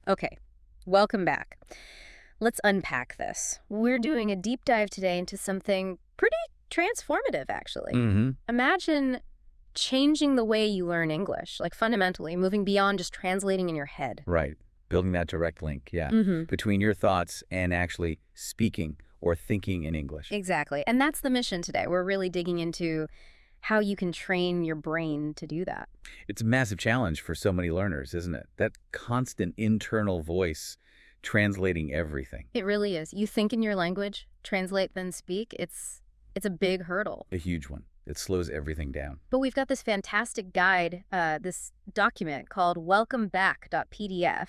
Okay, welcome back. Let's unpack this. We're doing a deep dive today into something pretty transformative, actually. Mm-hmm. Imagine changing the way you learn English, like fundamentally, moving beyond just translating in your head. Right. Building that direct link, yeah, Mm-hmm. between your thoughts and actually speaking or thinking in English. Exactly. And that's the mission today. We're really digging into how you can train your brain to do that. It's a massive challenge for so many learners, isn't it? That constant internal voice translating everything. It really is. You think in your language, translate, then speak. It's a big hurdle. A huge one. It slows everything down. But we've got this fantastic guide, this document called welcomeback.pdf.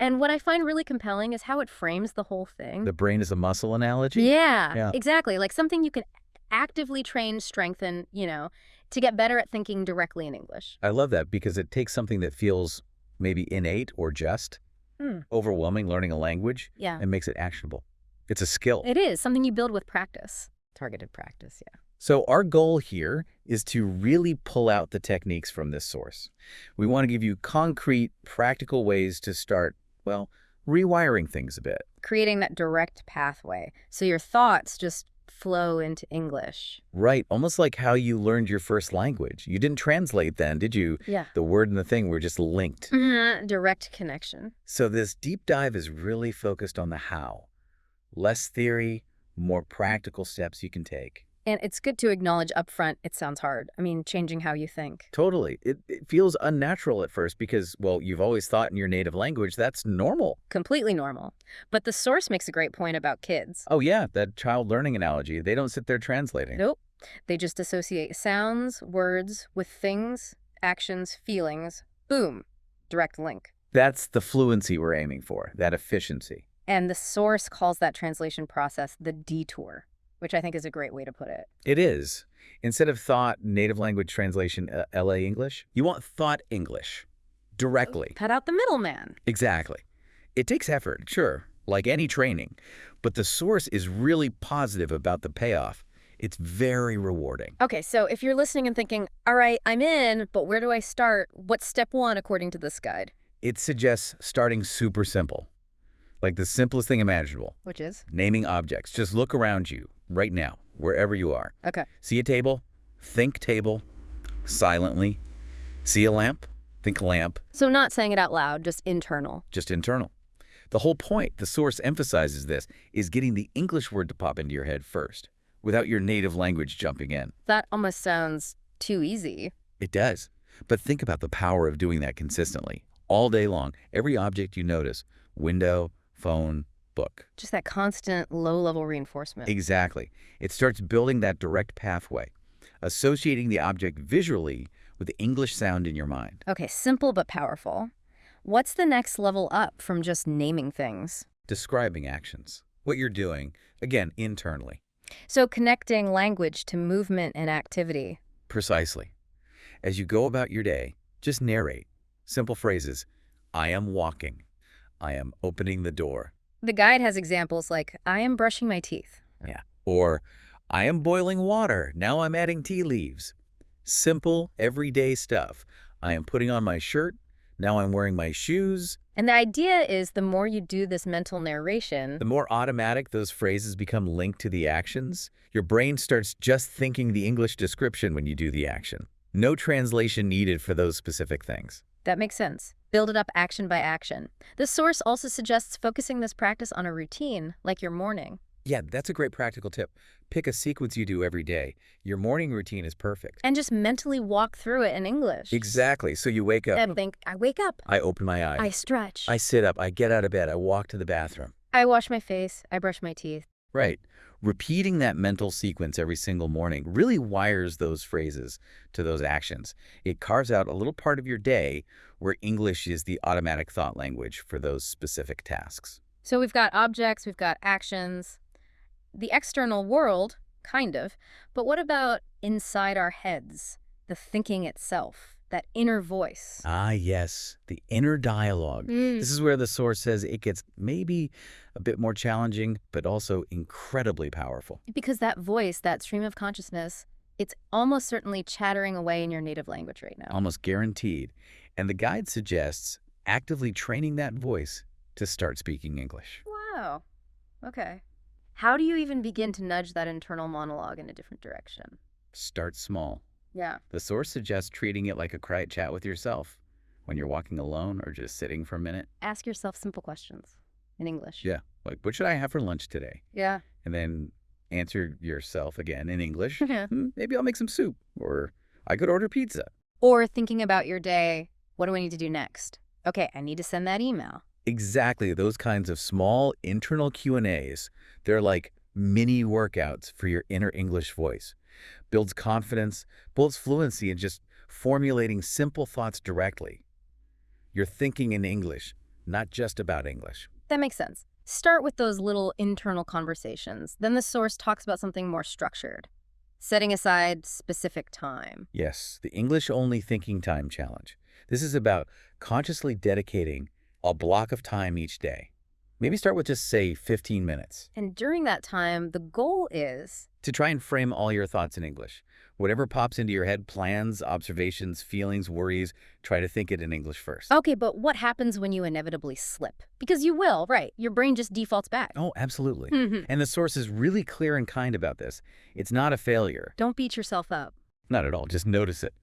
And what I find really compelling is how it frames the whole thing. The brain is a muscle analogy? Yeah, Yeah. exactly. Like something you can actively train, strengthen, to get better at thinking directly in English. I love that because it takes something that feels maybe innate or just Hmm. overwhelming, learning a language, Yeah, and makes it actionable. It's a skill. it is something you build with practice. Targeted practice, yeah. So our goal here is to really pull out the techniques from this source. We want to give you concrete, practical ways to start, well, rewiring things a bit. Creating that direct pathway so your thoughts just flow into English. Right, almost like how you learned your first language. You didn't translate then, did you? Yeah. The word and the thing were just linked. Direct connection. So this deep dive is really focused on the how. Less theory, more practical steps you can take. And it's good to acknowledge upfront it sounds hard. I mean, changing how you think. Totally. It feels unnatural at first because, well, you've always thought in your native language that's normal. Completely normal. But the source makes a great point about kids. Oh, yeah, that child learning analogy. They don't sit there translating. Nope. They just associate sounds, words with things, actions, feelings. Boom. Direct link. That's the fluency we're aiming for, that efficiency. And the source calls that translation process the detour, which I think is a great way to put it. It is. Instead of thought native language translation LA English, you want thought English directly. Cut out the middleman. Exactly. It takes effort, sure, like any training, but the source is really positive about the payoff. It's very rewarding. Okay, so if you're listening and thinking, all right, I'm in, but where do I start? What's step one according to this guide? It suggests starting super simple, like the simplest thing imaginable. Which is? Naming objects. Just look around you right now, wherever you are. Okay. See a table? Think table. Silently. See a lamp? Think lamp. So not saying it out loud, just internal. Just internal. The whole point, the source emphasizes this, is getting the English word to pop into your head first, without your native language jumping in. That almost sounds too easy. It does. But think about the power of doing that consistently. All day long, every object you notice, window, phone, book. Just that constant low-level reinforcement. Exactly. It starts building that direct pathway, associating the object visually with the English sound in your mind. Okay, simple but powerful. What's the next level up from just naming things? Describing actions. What you're doing, again, internally. So connecting language to movement and activity. Precisely. As you go about your day, just narrate. Simple phrases. I am walking. I am opening the door. The guide has examples like, I am brushing my teeth. Yeah. Or, I am boiling water. Now I'm adding tea leaves. Simple, everyday stuff. I am putting on my shirt. Now I'm wearing my shoes. And the idea is the more you do this mental narration, The more automatic those phrases become linked to the actions, your brain starts just thinking the English description when you do the action. No translation needed for those specific things. that makes sense. Build it up action by action. The source also suggests focusing this practice on a routine, like your morning. Yeah, that's a great practical tip. Pick a sequence you do every day. Your morning routine is perfect. And just mentally walk through it in English. Exactly. So you wake up. And think, I wake up. I open my eyes. I stretch. I sit up. I get out of bed. I walk to the bathroom. I wash my face. I brush my teeth. Right. Repeating that mental sequence every single morning really wires those phrases to those actions. It carves out a little part of your day where English is the automatic thought language for those specific tasks. So we've got objects, we've got actions, the external world, kind of. But what about inside our heads, the thinking itself, that inner voice? Ah, yes, the inner dialogue. This is where the source says it gets maybe a bit more challenging, but also incredibly powerful. Because that voice, that stream of consciousness, it's almost certainly chattering away in your native language right now. Almost guaranteed. And the guide suggests actively training that voice to start speaking English. Wow. Okay. How do you even begin to nudge that internal monologue in a different direction? Start small. Yeah. The source suggests treating it like a quiet chat with yourself when you're walking alone or just sitting for a minute. Ask yourself simple questions in English. Yeah, like, what should I have for lunch today? Yeah. And then answer yourself again in English. Yeah. Maybe I'll make some soup, or I could order pizza. Or thinking about your day, what do I need to do next? Okay, I need to send that email. Exactly, those kinds of small internal Q&As. They're like mini workouts for your inner English voice. Builds confidence, builds fluency in just formulating simple thoughts directly. You're thinking in English, not just about English. That makes sense. Start with those little internal conversations. Then the source talks about something more structured, setting aside specific time. Yes, the English-only thinking time challenge. This is about consciously dedicating a block of time each day. Maybe start with just, say, 15 minutes. And during that time, the goal is To try and frame all your thoughts in English. Whatever pops into your head, plans, observations, feelings, worries, try to think it in English first. okay, but what happens when you inevitably slip? Because you will, right? Your brain just defaults back. Oh, absolutely. Mhm. And the source is really clear and kind about this. It's not a failure. Don't beat yourself up. Not at all. Just notice it.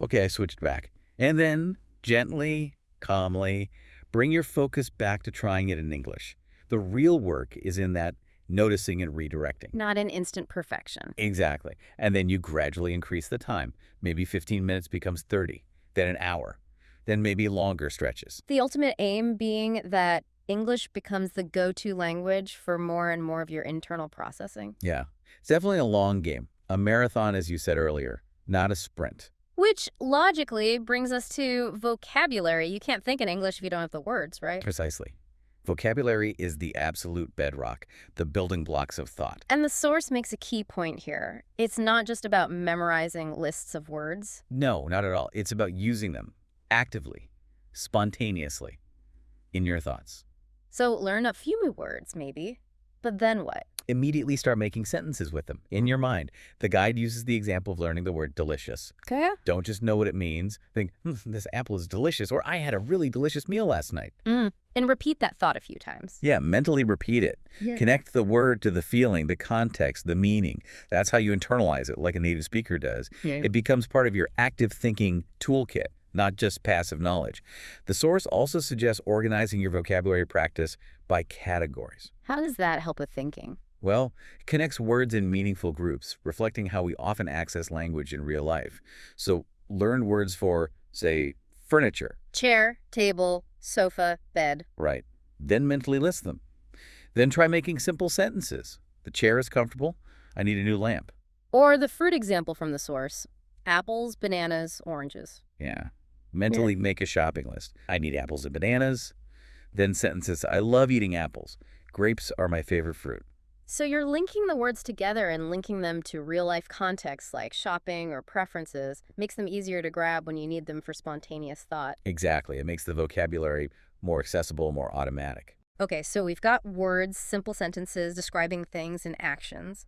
Okay, I switched back. And then, gently, calmly, bring your focus back to trying it in English. The real work is in that noticing and redirecting. Not an instant perfection. Exactly. And then you gradually increase the time. Maybe 15 minutes becomes 30, then an hour, then maybe longer stretches. The ultimate aim being that English becomes the go-to language for more and more of your internal processing. Yeah, it's definitely a long game. A marathon, as you said earlier, not a sprint. Which logically brings us to vocabulary. You can't think in English if you don't have the words, right? Precisely. Vocabulary is the absolute bedrock, the building blocks of thought. And the source makes a key point here. It's not just about memorizing lists of words. No, not at all. It's about using them actively, spontaneously, in your thoughts. So learn a few new words, maybe. But then what? Immediately start making sentences with them in your mind. The guide uses the example of learning the word delicious. Okay. Don't just know what it means. Think, this apple is delicious, or I had a really delicious meal last night. And repeat that thought a few times. Yeah, mentally repeat it. Yeah. Connect the word to the feeling, the context, the meaning. That's how you internalize it, like a native speaker does. Yeah. It becomes part of your active thinking toolkit, not just passive knowledge. The source also suggests organizing your vocabulary practice by categories. How does that help with thinking? Well, it connects words in meaningful groups, reflecting how we often access language in real life. So learn words for, say, furniture. Chair, table, sofa, bed. Right. Then mentally list them. Then try making simple sentences. The chair is comfortable. I need a new lamp. Or the fruit example from the source. Apples, bananas, oranges. Yeah. Mentally make a shopping list. I need apples and bananas. Then sentences. I love eating apples. Grapes are my favorite fruit. So you're linking the words together and linking them to real-life contexts like shopping or preferences makes them easier to grab when you need them for spontaneous thought. Exactly. It makes the vocabulary more accessible, more automatic. Okay, so we've got words, simple sentences describing things and actions.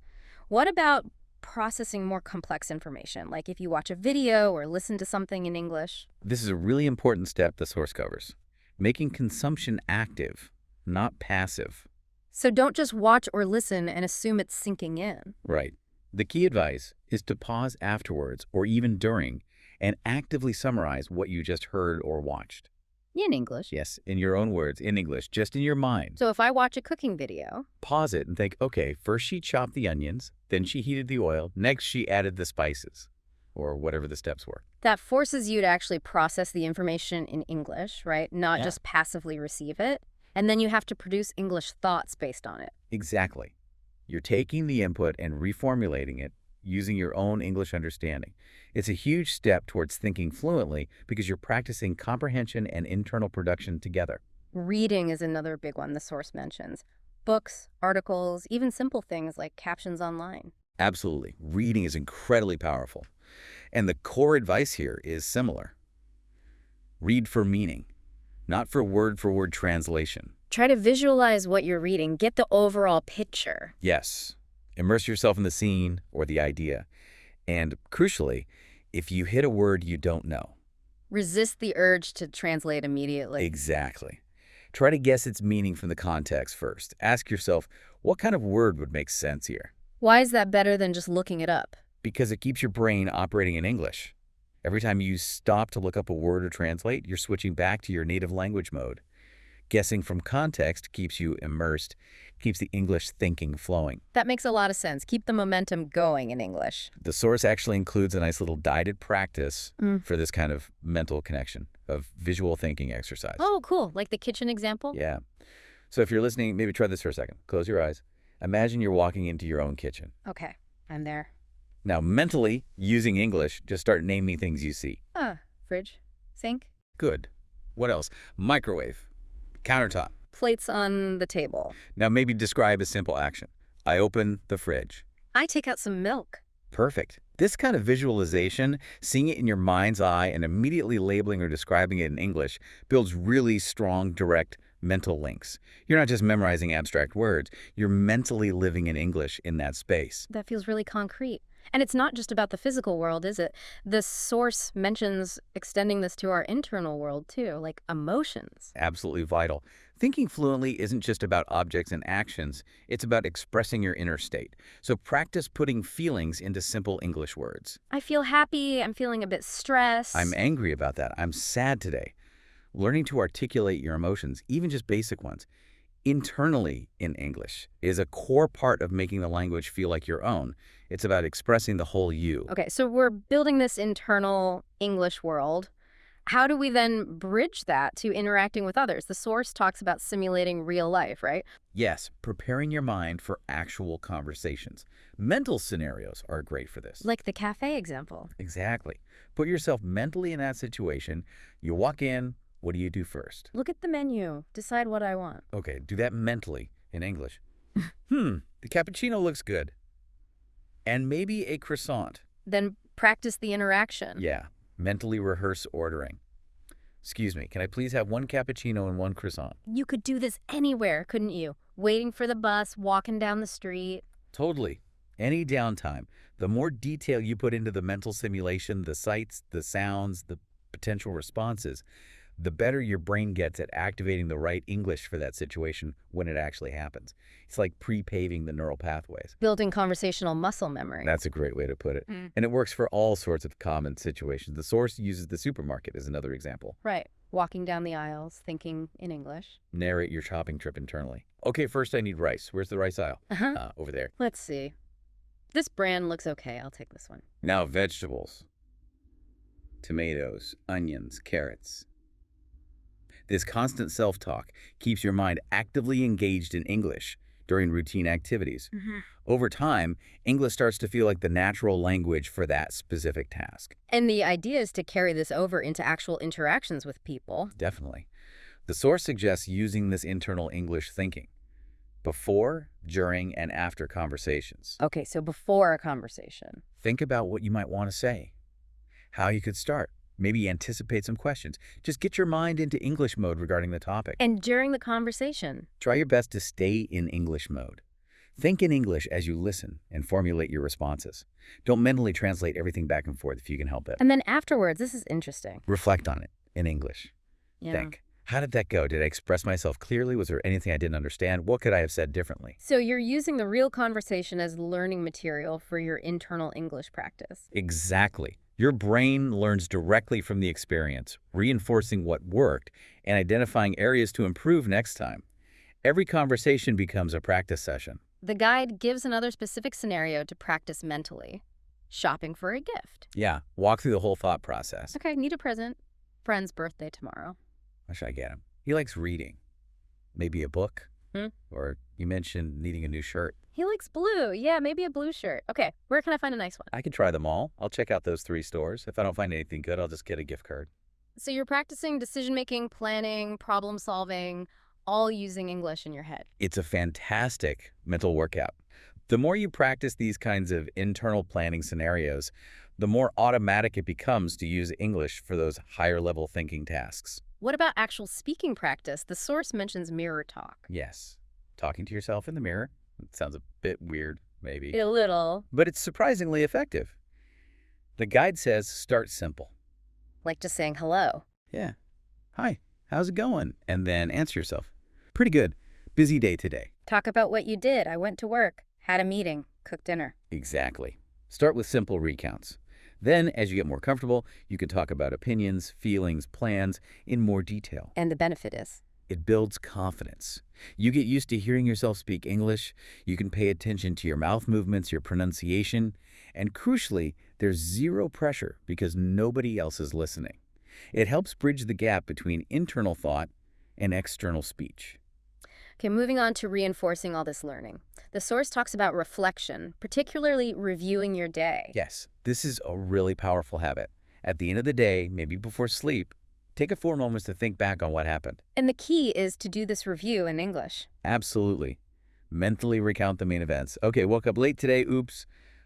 What about processing more complex information, like if you watch a video or listen to something in English? This is a really important step the source covers. Making consumption active, not passive. So don't just watch or listen and assume it's sinking in. Right. The key advice is to pause afterwards or even during and actively summarize what you just heard or watched. In English. Yes, in your own words, in English, just in your mind. So if I watch a cooking video, Pause it and think, okay, first she chopped the onions, then she heated the oil, next she added the spices, or whatever the steps were. that forces you to actually process the information in English, right? Not Yeah. just passively receive it. And then you have to produce English thoughts based on it. Exactly. You're taking the input and reformulating it using your own English understanding. It's a huge step towards thinking fluently because you're practicing comprehension and internal production together. Reading is another big one the source mentions. Books, articles, even simple things like captions online. Absolutely. Reading is incredibly powerful. And the core advice here is similar. Read for meaning, not for word translation. Try to visualize what you're reading. Get the overall picture. Yes. Immerse yourself in the scene or the idea. And crucially, if you hit a word you don't know. Resist the urge to translate immediately. Exactly. Try to guess its meaning from the context first. Ask yourself, what kind of word would make sense here? Why is that better than just looking it up? Because it keeps your brain operating in English. Every time you stop to look up a word or translate, you're switching back to your native language mode. Guessing from context keeps you immersed, keeps the English thinking flowing. That makes a lot of sense. Keep the momentum going in English. The source actually includes a nice little guided practice Mm. for this kind of mental connection, of visual thinking exercise. Oh, cool. Like the kitchen example? Yeah. So if you're listening, maybe try this for a second. Close your eyes. Imagine you're walking into your own kitchen. Okay, I'm there. Now, mentally, using English, just start naming things you see. Fridge, sink, Good. What else? Microwave, countertop. plates on the table. Now, maybe describe a simple action. I open the fridge. I take out some milk. Perfect. This kind of visualization, seeing it in your mind's eye and immediately labeling or describing it in English, builds really strong, direct mental links. You're not just memorizing abstract words, you're mentally living in English in that space. That feels really concrete. And it's not just about the physical world, is it? The source mentions extending this to our internal world, too, like emotions. Absolutely vital. Thinking fluently isn't just about objects and actions, it's about expressing your inner state. So practice putting feelings into simple English words. I feel happy. I'm feeling a bit stressed. I'm angry about that. I'm sad today. Learning to articulate your emotions, even just basic ones, internally in English is a core part of making the language feel like your own. It's about expressing the whole you. Okay, so we're building this internal English world. How do we then bridge that to interacting with others? The source talks about simulating real life, right? Yes, preparing your mind for actual conversations. Mental scenarios are great for this. Like the cafe example. Exactly. Put yourself mentally in that situation. You walk in. What do you do first? Look at the menu. Decide what I want. Okay, do that mentally in English. The cappuccino looks good. And maybe a croissant. Then practice the interaction. Yeah, mentally rehearse ordering. Excuse me, can I please have one cappuccino and one croissant? You could do this anywhere, couldn't you? Waiting for the bus, walking down the street. Totally. Any downtime. The more detail you put into the mental simulation, the sights, the sounds, the potential responses, the better your brain gets at activating the right English for that situation when it actually happens. It's like pre-paving the neural pathways. Building conversational muscle memory. That's a great way to put it. Mm. And it works for all sorts of common situations. The source uses the supermarket as another example. Right. Walking down the aisles, thinking in English. Narrate your shopping trip internally. Okay, first I need rice. Where's the rice aisle? Uh-huh. Over there. Let's see. This brand looks okay. I'll take this one. Now vegetables. Tomatoes, onions, carrots. This constant self-talk keeps your mind actively engaged in English during routine activities. Over time, English starts to feel like the natural language for that specific task. And the idea is to carry this over into actual interactions with people. Definitely. The source suggests using this internal English thinking before, during, and after conversations. Okay, so before a conversation. Think about what you might want to say, how you could start. Maybe anticipate some questions. Just get your mind into English mode regarding the topic. And during the conversation. Try your best to stay in English mode. Think in English as you listen and formulate your responses. Don't mentally translate everything back and forth if you can help it. And then afterwards, this is interesting. Reflect on it in English. Yeah. Think, how did that go? Did I express myself clearly? Was there anything I didn't understand? What could I have said differently? So you're using the real conversation as learning material for your internal English practice. Exactly. Your brain learns directly from the experience, reinforcing what worked and identifying areas to improve next time. Every conversation becomes a practice session. The guide gives another specific scenario to practice mentally. Shopping for a gift. Yeah, walk through the whole thought process. Okay, need a present. Friend's birthday tomorrow. What should I get him? He likes reading. Maybe a book? Hmm? Or you mentioned needing a new shirt. He likes blue. Yeah, maybe a blue shirt. Okay, where can I find a nice one? I could try them all. I'll check out those 3 stores. If I don't find anything good, I'll just get a gift card. So you're practicing decision-making, planning, problem-solving, all using English in your head. It's a fantastic mental workout. The more you practice these kinds of internal planning scenarios, the more automatic it becomes to use English for those higher-level thinking tasks. What about actual speaking practice? The source mentions mirror talk. Yes, talking to yourself in the mirror. It sounds a bit weird, maybe. A little. But it's surprisingly effective. The guide says start simple. Like just saying hello. Yeah. Hi. how's it going? And then answer yourself. Pretty good. Busy day today. Talk about what you did. I went to work, had a meeting, cooked dinner. Exactly. Start with simple recounts. Then, as you get more comfortable, you can talk about opinions, feelings, plans in more detail. And the benefit is? It builds confidence. You get used to hearing yourself speak English, you can pay attention to your mouth movements, your pronunciation, and crucially, there's zero pressure because nobody else is listening. It helps bridge the gap between internal thought and external speech. Okay, moving on to reinforcing all this learning. The source talks about reflection, particularly reviewing your day. Yes, this is a really powerful habit. At the end of the day, maybe before sleep, take a 4 moments to think back on what happened. And the key is to do this review in English. Absolutely. Mentally recount the main events. Okay, woke up late today, oops.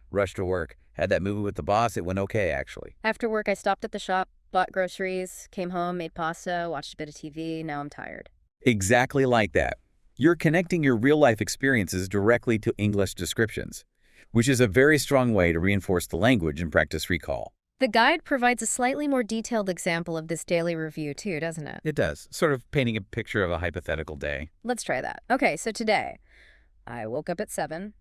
Rushed to work. Had that movie with the boss, it went okay, actually. After work, I stopped at the shop, bought groceries, came home, made pasta, watched a bit of TV, now I'm tired. Exactly like that. You're connecting your real-life experiences directly to English descriptions, which is a very strong way to reinforce the language and practice recall. The guide provides a slightly more detailed example of this daily review too, doesn't it? It does, sort of painting a picture of a hypothetical day. Let's try that. Okay, so today, I woke up at 7,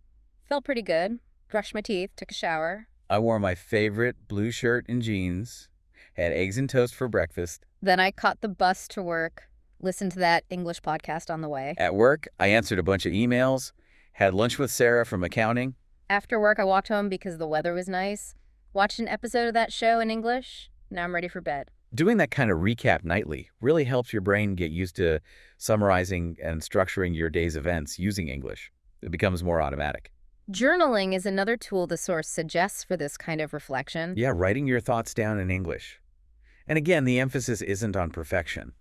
felt pretty good, brushed my teeth, took a shower. I wore my favorite blue shirt and jeans, had eggs and toast for breakfast. Then I caught the bus to work, listened to that English podcast on the way. At work, I answered a bunch of emails, had lunch with Sarah from accounting. After work, I walked home because the weather was nice, watched an episode of that show in English. Now I'm ready for bed. Doing that kind of recap nightly really helps your brain get used to summarizing and structuring your day's events using English. It becomes more automatic. Journaling is another tool the source suggests for this kind of reflection. Yeah, writing your thoughts down in English. And again, the emphasis isn't on perfection.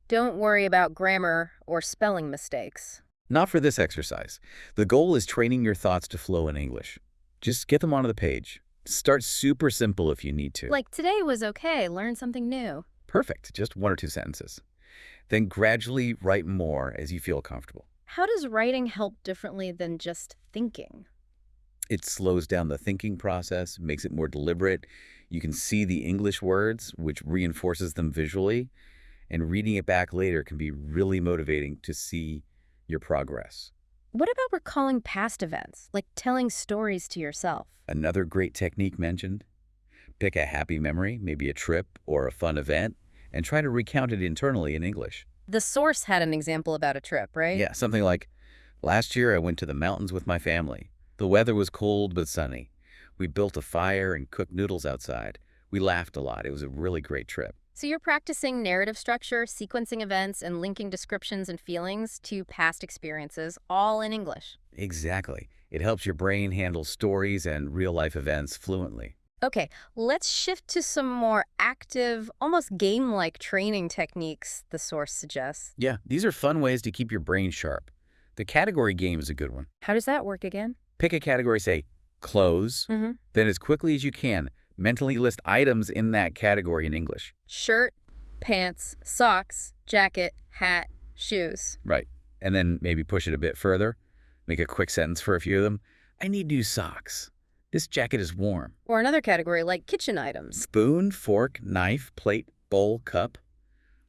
Don't worry about grammar or spelling mistakes. Not for this exercise. The goal is training your thoughts to flow in English. Just get them onto the page. Start super simple if you need to. Like, today was okay, learn something new. Perfect, just 1 or 2 sentences. Then gradually write more as you feel comfortable. How does writing help differently than just thinking? It slows down the thinking process, makes it more deliberate. You can see the English words, which reinforces them visually. And reading it back later can be really motivating to see your progress. What about recalling past events, like telling stories to yourself? Another great technique mentioned, pick a happy memory, maybe a trip or a fun event, and try to recount it internally in English. The source had an example about a trip, right? Yeah, something like, last year I went to the mountains with my family. The weather was cold but sunny. We built a fire and cooked noodles outside. We laughed a lot. It was a really great trip. So you're practicing narrative structure, sequencing events, and linking descriptions and feelings to past experiences, all in English. Exactly. It helps your brain handle stories and real-life events fluently. Okay, let's shift to some more active, almost game-like training techniques the source suggests. Yeah, these are fun ways to keep your brain sharp. The category game is a good one. How does that work again? Pick a category, say, clothes, then as quickly as you can, mentally list items in that category in English. Shirt, pants, socks, jacket, hat, shoes. Right. And then maybe push it a bit further. Make a quick sentence for a few of them. I need new socks. This jacket is warm. Or another category like kitchen items. Spoon, fork, knife, plate, bowl, cup.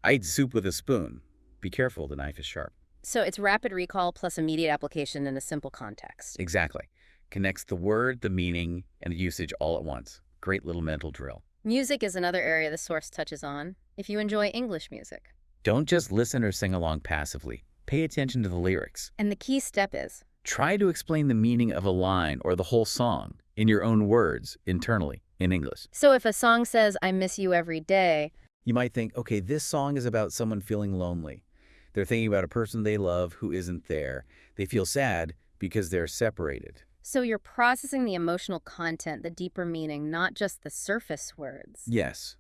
I eat soup with a spoon. Be careful, the knife is sharp. So it's rapid recall plus immediate application in a simple context. Exactly. Connects the word, the meaning, and the usage all at once. Great little mental drill. Music is another area the source touches on, if you enjoy English music. Don't just listen or sing along passively. Pay attention to the lyrics. And the key step is? Try to explain the meaning of a line or the whole song in your own words internally in English. So if a song says, I miss you every day, you might think, okay, this song is about someone feeling lonely. They're thinking about a person they love who isn't there. They feel sad because they're separated. So you're processing the emotional content, the deeper meaning, not just the surface words. Yes.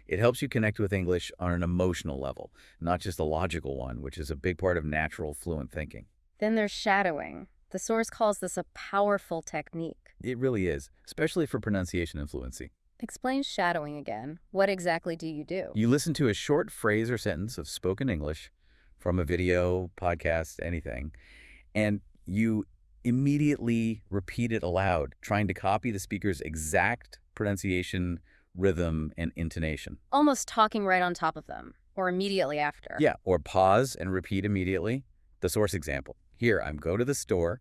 It helps you connect with English on an emotional level, not just a logical one, which is a big part of natural, fluent thinking. Then there's shadowing. The source calls this a powerful technique. It really is, especially for pronunciation and fluency. Explain shadowing again. What exactly do you do? You listen to a short phrase or sentence of spoken English from a video, podcast, anything, and you immediately repeat it aloud, trying to copy the speaker's exact pronunciation, rhythm, and intonation. Almost talking right on top of them. Or immediately after. Yeah, or pause and repeat immediately. The source example. Here, I'm going to the store.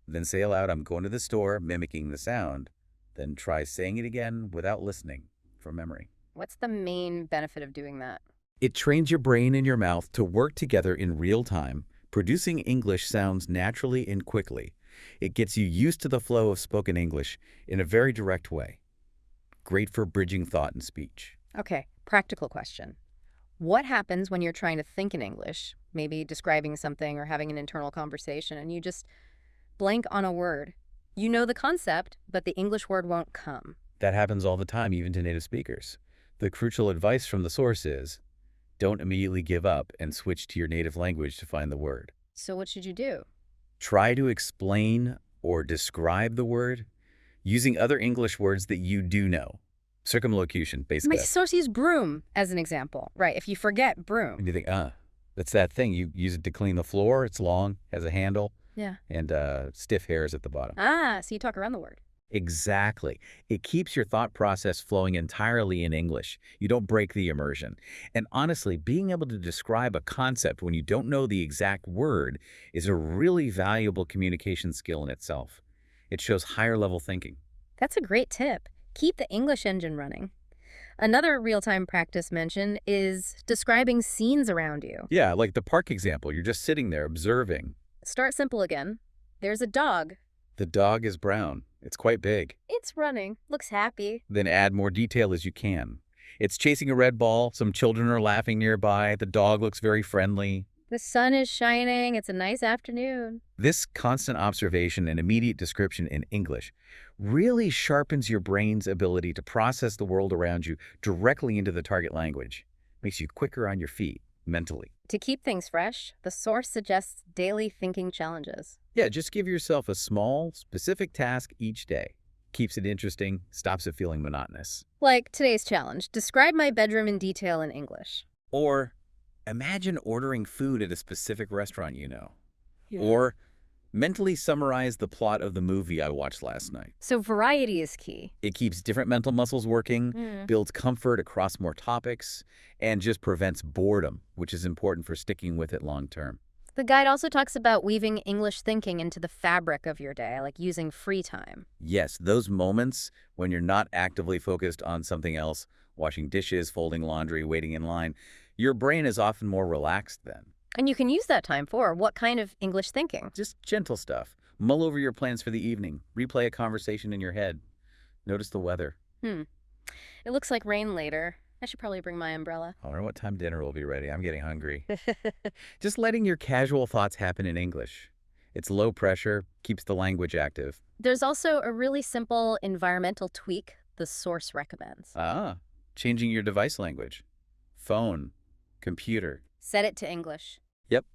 Then say aloud, I'm going to the store, mimicking the sound. Then try saying it again without listening from memory. What's the main benefit of doing that? It trains your brain and your mouth to work together in real time, producing English sounds naturally and quickly. It gets you used to the flow of spoken English in a very direct way. Great for bridging thought and speech. Okay, practical question. What happens when you're trying to think in English, maybe describing something or having an internal conversation, and you just blank on a word? You know the concept, but the English word won't come. That happens all the time, even to native speakers. The crucial advice from the source is, don't immediately give up and switch to your native language to find the word. So what should you do? Try to explain or describe the word using other English words that you do know. Circumlocution, My basically. source used broom as an example. Right, if you forget broom. And you think, that's that thing. You use it to clean the floor. It's long, has a handle, Yeah. and stiff hairs at the bottom. Ah, so you talk around the word. Exactly. It keeps your thought process flowing entirely in English. You don't break the immersion. And honestly, being able to describe a concept when you don't know the exact word is a really valuable communication skill in itself. It shows higher level thinking. That's a great tip. Keep the English engine running. Another real-time practice mention is describing scenes around you. Yeah, like the park example. You're just sitting there observing. Start simple again. There's a dog. The dog is brown. It's quite big. It's running. Looks happy. Then add more detail as you can. It's chasing a red ball. Some children are laughing nearby. The dog looks very friendly. The sun is shining. It's a nice afternoon. This constant observation and immediate description in English really sharpens your brain's ability to process the world around you directly into the target language. Makes you quicker on your feet, mentally. To keep things fresh, the source suggests daily thinking challenges. Yeah, just give yourself a small, specific task each day. Keeps it interesting, stops it feeling monotonous. Like today's challenge, describe my bedroom in detail in English. Or imagine ordering food at a specific restaurant you know. Yeah. Or mentally summarize the plot of the movie I watched last night. So variety is key. It keeps different mental muscles working, builds comfort across more topics, and just prevents boredom, which is important for sticking with it long term. The guide also talks about weaving English thinking into the fabric of your day, like using free time. Yes, those moments when you're not actively focused on something else, washing dishes, folding laundry, waiting in line, your brain is often more relaxed then. And you can use that time for what kind of English thinking? Just gentle stuff. Mull over your plans for the evening. Replay a conversation in your head. Notice the weather. It looks like rain later. I should probably bring my umbrella. I wonder what time dinner will be ready. I'm getting hungry. Just letting your casual thoughts happen in English. It's low pressure, keeps the language active. There's also a really simple environmental tweak the source recommends. Changing your device language. Phone, computer. Set it to English. Yep.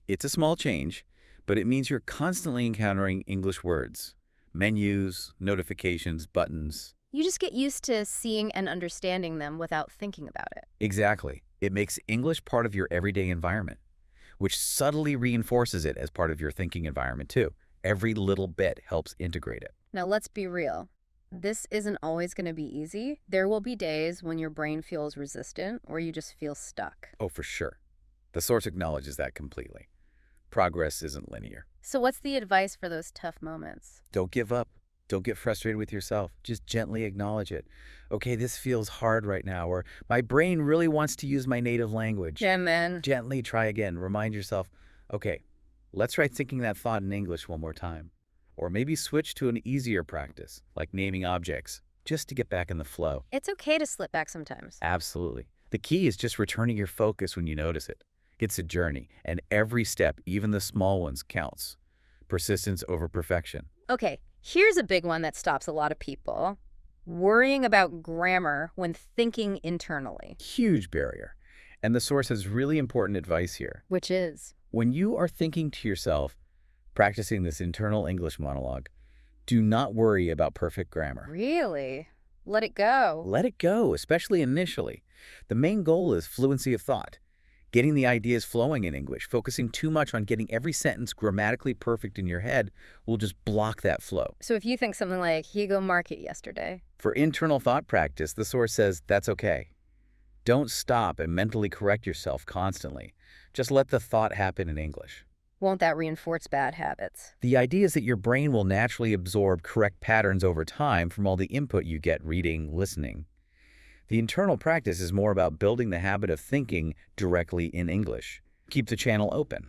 It's a small change, but it means you're constantly encountering English words. Menus, notifications, buttons. You just get used to seeing and understanding them without thinking about it. Exactly. It makes English part of your everyday environment, which subtly reinforces it as part of your thinking environment too. Every little bit helps integrate it. Now let's be real. This isn't always going to be easy. There will be days when your brain feels resistant or you just feel stuck. Oh, for sure. The source acknowledges that completely. Progress isn't linear. So what's the advice for those tough moments? Don't give up. Don't get frustrated with yourself. Just gently acknowledge it. Okay, this feels hard right now, or my brain really wants to use my native language. And then Gently try again. Remind yourself, okay, let's try thinking that thought in English one more time. Or maybe switch to an easier practice, like naming objects, just to get back in the flow. it's okay to slip back sometimes. Absolutely. The key is just returning your focus when you notice it. It's a journey, and every step, even the small ones, counts. Persistence over perfection. Okay, here's a big one that stops a lot of people. Worrying about grammar when thinking internally. Huge barrier. And the source has really important advice here. Which is? When you are thinking to yourself, practicing this internal English monologue, do not worry about perfect grammar. Really? Let it go. Let it go, especially initially. The main goal is fluency of thought. Getting the ideas flowing in English, focusing too much on getting every sentence grammatically perfect in your head will just block that flow. So if you think something like, he go market yesterday. For internal thought practice, the source says that's okay. Don't stop and mentally correct yourself constantly. Just let the thought happen in English. Won't that reinforce bad habits? The idea is that your brain will naturally absorb correct patterns over time from all the input you get reading, listening. The internal practice is more about building the habit of thinking directly in English. Keep the channel open.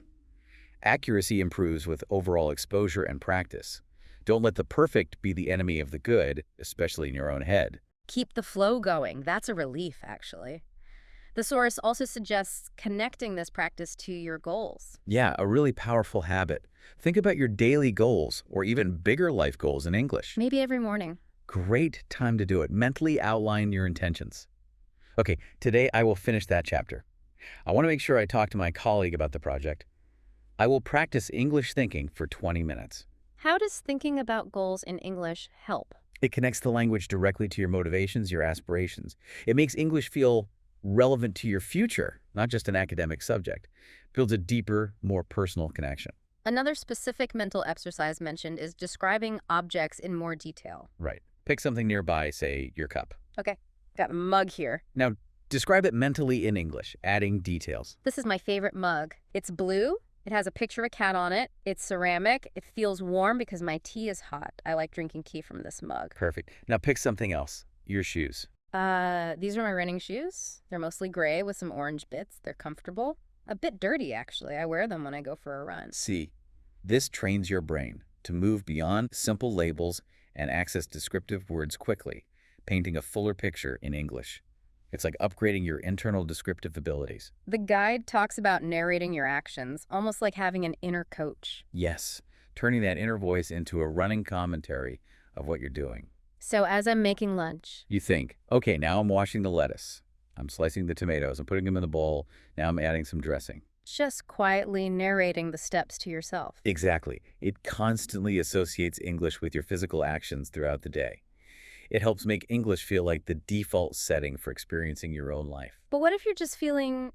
Accuracy improves with overall exposure and practice. Don't let the perfect be the enemy of the good, especially in your own head. Keep the flow going. That's a relief, actually. The source also suggests connecting this practice to your goals. Yeah, a really powerful habit. Think about your daily goals or even bigger life goals in English. Maybe every morning. Great time to do it. Mentally outline your intentions. Okay, today I will finish that chapter. I want to make sure I talk to my colleague about the project. I will practice English thinking for 20 minutes. How does thinking about goals in English help? It connects the language directly to your motivations, your aspirations. It makes English feel relevant to your future, not just an academic subject. Builds a deeper, more personal connection. Another specific mental exercise mentioned is describing objects in more detail. Right. Pick something nearby, say your cup. Okay, got a mug here. Now, describe it mentally in English, adding details. This is my favorite mug. It's blue. It has a picture of a cat on it. It's ceramic. It feels warm because my tea is hot. I like drinking tea from this mug. Perfect. Now pick something else. Your shoes. These are my running shoes. They're mostly gray with some orange bits. They're comfortable. A bit dirty, actually. I wear them when I go for a run. See, this trains your brain to move beyond simple labels and access descriptive words quickly, painting a fuller picture in English. It's like upgrading your internal descriptive abilities. The guide talks about narrating your actions, almost like having an inner coach. Yes, turning that inner voice into a running commentary of what you're doing. So as I'm making lunch, You think, okay, now I'm washing the lettuce. I'm slicing the tomatoes. I'm putting them in the bowl. Now I'm adding some dressing. just quietly narrating the steps to yourself. Exactly. It constantly associates English with your physical actions throughout the day. It helps make English feel like the default setting for experiencing your own life. But what if you're just feeling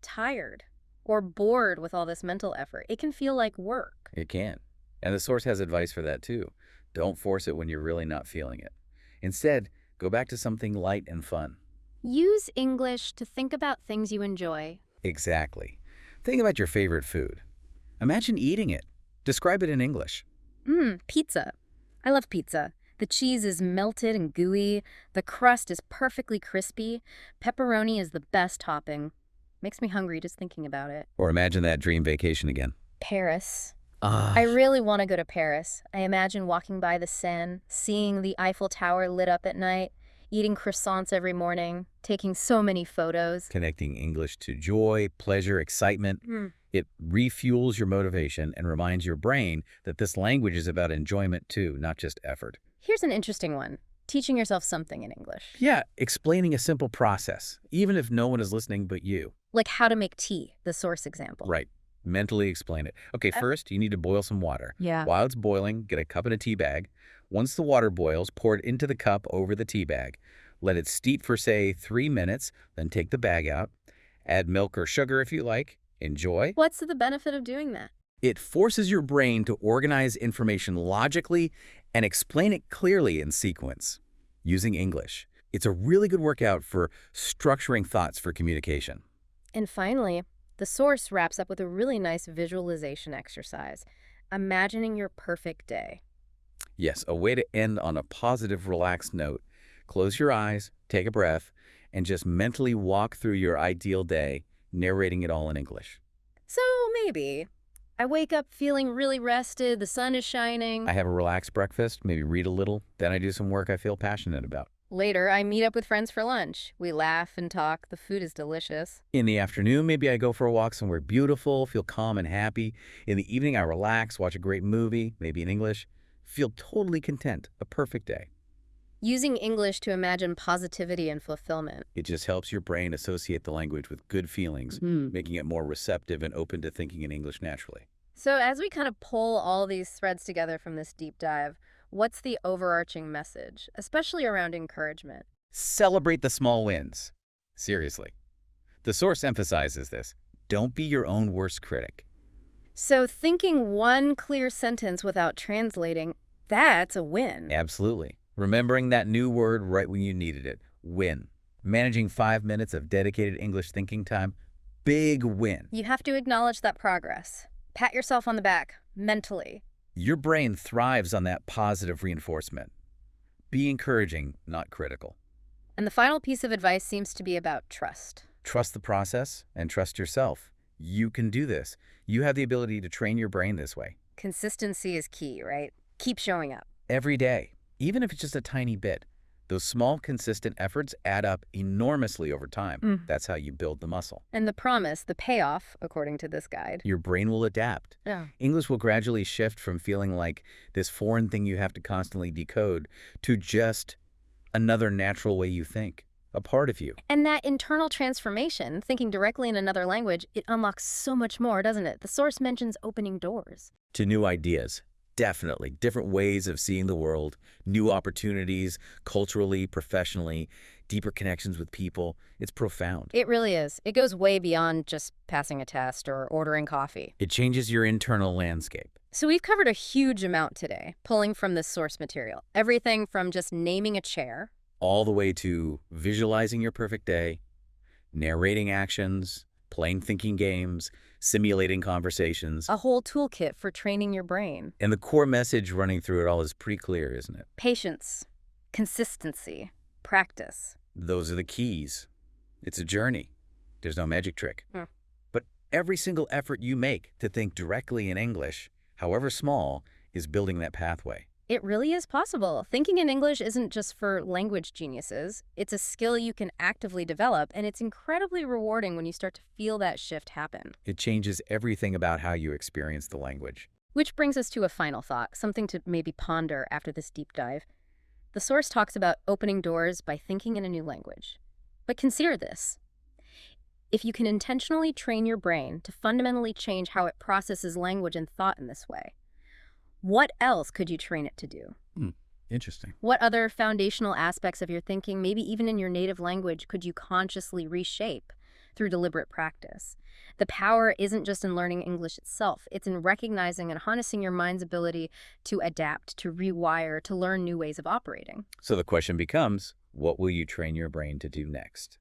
tired or bored with all this mental effort? It can feel like work. It can. And the source has advice for that too. Don't force it when you're really not feeling it. Instead, go back to something light and fun. Use English to think about things you enjoy. Exactly. Think about your favorite food. Imagine eating it. Describe it in English. Pizza. I love pizza. The cheese is melted and gooey. The crust is perfectly crispy. Pepperoni is the best topping. Makes me hungry just thinking about it. Or imagine that dream vacation again. Paris. Ah, I really want to go to Paris. I imagine walking by the Seine, seeing the Eiffel Tower lit up at night, eating croissants every morning, taking so many photos. connecting English to joy, pleasure, excitement. It refuels your motivation and reminds your brain that this language is about enjoyment too, not just effort. Here's an interesting one. Teaching yourself something in English. Yeah, explaining a simple process, even if no one is listening but you. Like how to make tea, the source example. Right. Mentally explain it. Okay, first, you need to boil some water. Yeah. While it's boiling, get a cup and a tea bag. Once the water boils, pour it into the cup over the tea bag. Let it steep for, say, 3 minutes, then take the bag out. Add milk or sugar if you like. Enjoy. What's the benefit of doing that? It forces your brain to organize information logically and explain it clearly in sequence, using English. It's a really good workout for structuring thoughts for communication. And finally, the source wraps up with a really nice visualization exercise, imagining your perfect day. Yes, a way to end on a positive, relaxed note. Close your eyes, take a breath, and just mentally walk through your ideal day, narrating it all in English. So maybe I wake up feeling really rested, the sun is shining. I have a relaxed breakfast, maybe read a little, then I do some work I feel passionate about. Later, I meet up with friends for lunch. We laugh and talk. The food is delicious. In the afternoon, maybe I go for a walk somewhere beautiful, feel calm and happy. In the evening, I relax, watch a great movie, maybe in English, feel totally content, a perfect day. Using English to imagine positivity and fulfillment. It just helps your brain associate the language with good feelings, making it more receptive and open to thinking in English naturally. So as we kind of pull all these threads together from this deep dive, what's the overarching message, especially around encouragement? Celebrate the small wins. Seriously. The source emphasizes this. Don't be your own worst critic. So thinking one clear sentence without translating, that's a win. Absolutely. Remembering that new word right when you needed it. Win. Managing 5 minutes of dedicated English thinking time, big win. You have to acknowledge that progress. Pat yourself on the back, mentally. Your brain thrives on that positive reinforcement. Be encouraging, not critical. And the final piece of advice seems to be about trust. Trust the process and trust yourself. You can do this. You have the ability to train your brain this way. Consistency is key, right? Keep showing up. Every day, even if it's just a tiny bit. Those small, consistent efforts add up enormously over time. That's how you build the muscle. And the promise, the payoff, according to this guide. Your brain will adapt. Yeah. English will gradually shift from feeling like this foreign thing you have to constantly decode to just another natural way you think, a part of you. And that internal transformation, thinking directly in another language, it unlocks so much more, doesn't it? The source mentions opening doors. To new ideas. Definitely. Different ways of seeing the world, new opportunities, culturally, professionally, deeper connections with people. It's profound. It really is. It goes way beyond just passing a test or ordering coffee. It changes your internal landscape. So we've covered a huge amount today, pulling from this source material. Everything from just naming a chair, All the way to visualizing your perfect day, narrating actions, playing thinking games, simulating conversations. a whole toolkit for training your brain. And the core message running through it all is pretty clear, isn't it? Patience, consistency, practice. Those are the keys. It's a journey. There's no magic trick. Hmm. But every single effort you make to think directly in English, however small, is building that pathway. It really is possible. Thinking in English isn't just for language geniuses. It's a skill you can actively develop, and it's incredibly rewarding when you start to feel that shift happen. It changes everything about how you experience the language. Which brings us to a final thought, something to maybe ponder after this deep dive. The source talks about opening doors by thinking in a new language. But consider this. If you can intentionally train your brain to fundamentally change how it processes language and thought in this way, what else could you train it to do? Interesting. What other foundational aspects of your thinking, maybe even in your native language, could you consciously reshape through deliberate practice? The power isn't just in learning English itself. It's in recognizing and harnessing your mind's ability to adapt, to rewire, to learn new ways of operating. So the question becomes, what will you train your brain to do next?